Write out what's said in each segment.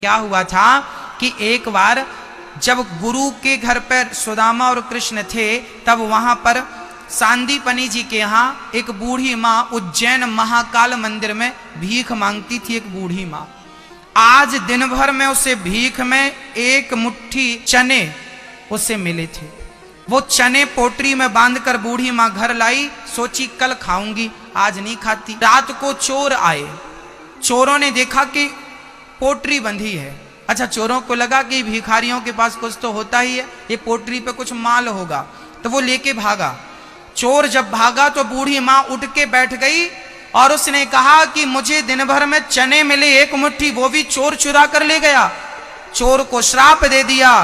क्या हुआ था कि एक बार जब गुरु के घर पर सुदामा और कृष्ण थे, तब वहां पर सांदीपनि जी के यहाँ एक बूढ़ी माँ उज्जैन महाकाल मंदिर में भीख मांगती थी। एक बूढ़ी माँ आज दिन भर में उसे भीख में एक मुट्ठी चने उसे मिले थे। वो चने पोटरी में बांधकर बूढ़ी माँ घर लाई, सोची कल खाऊंगी, आज नहीं खाती। रात को चोर आए, चोरों ने देखा कि पोटरी बंधी है। अच्छा, चोरों को लगा कि भिखारियों के पास कुछ तो होता ही है, ये पोटरी पे कुछ माल होगा, तो वो लेके भागा। चोर जब भागा तो बूढ़ी माँ उठ के बैठ गई और उसने कहा कि मुझे दिन भर में चने मिले एक मुट्ठी, वो भी चोर चुरा कर ले गया। चोर को श्राप दे दिया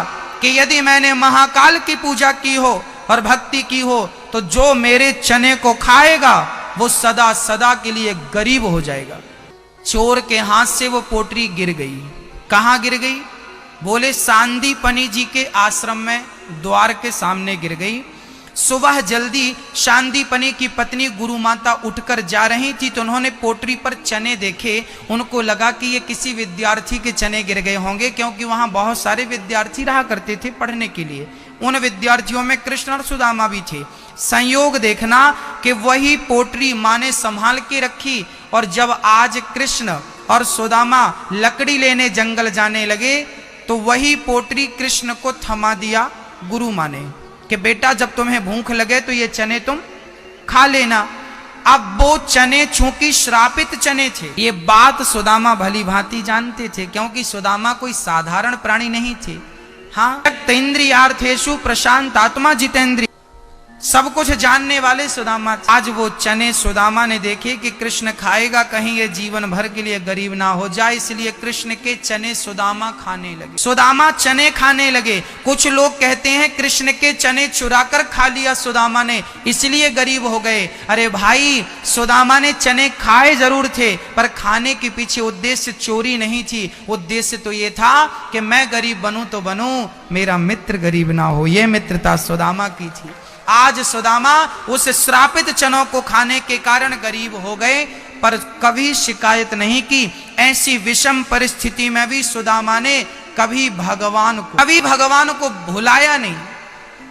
कि यदि मैंने महाकाल की पूजा की हो और भक्ति की हो तो जो मेरे चने को खाएगा वो सदा सदा के लिए गरीब हो जाएगा। चोर के हाथ से वो पोटरी गिर गई। कहाँ गिर गई? बोले सांदीपनि जी के आश्रम में द्वार के सामने गिर गई। सुबह जल्दी सांदीपनि की पत्नी गुरु माता उठकर जा रही थी तो उन्होंने पोटरी पर चने देखे। उनको लगा कि ये किसी विद्यार्थी के चने गिर गए होंगे, क्योंकि वहां बहुत सारे विद्यार्थी रहा करते थे पढ़ने के लिए। उन विद्यार्थियों में कृष्ण और सुदामा भी थे। संयोग देखना कि वही पोटरी माँ ने संभाल के रखी, और जब आज कृष्ण और सुदामा लकड़ी लेने जंगल जाने लगे तो वही पोटरी कृष्ण को थमा दिया गुरु माँ ने कि बेटा जब तुम्हें भूख लगे तो ये चने तुम खा लेना। अब वो चने चूंकि श्रापित चने थे, ये बात सुदामा भली भांति जानते थे, क्योंकि सुदामा कोई साधारण प्राणी नहीं थे। हाँ, इंद्रियार्थेषु प्रशांत आत्मा जितेंद्रिय, सब कुछ जानने वाले सुदामा। आज वो चने सुदामा ने देखे कि कृष्ण खाएगा, कहीं ये जीवन भर के लिए गरीब ना हो जाए, इसलिए कृष्ण के चने सुदामा खाने लगे। सुदामा चने खाने लगे। कुछ लोग कहते हैं कृष्ण के चने चुराकर खा लिया सुदामा ने, इसलिए गरीब हो गए। अरे भाई, सुदामा ने चने खाए जरूर थे, पर खाने के पीछे उद्देश्य चोरी नहीं थी। उद्देश्य तो ये था कि मैं गरीब बनूं तो बनूं, मेरा मित्र गरीब ना हो। ये मित्रता सुदामा की थी। आज सुदामा उस श्रापित चनों को खाने के कारण गरीब हो गए, पर कभी शिकायत नहीं की। ऐसी विषम परिस्थिति में भी सुदामा ने कभी भगवान को भुलाया नहीं।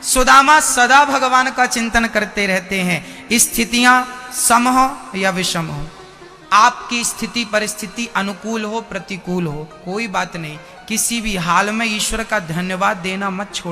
सुदामा सदा भगवान का चिंतन करते रहते हैं। स्थितियां सम हो या विषम हो, आपकी स्थिति परिस्थिति अनुकूल हो प्रतिकूल हो, कोई बात नहीं, किसी भी हाल में ईश्वर का धन्यवाद देना मत छोड़िए।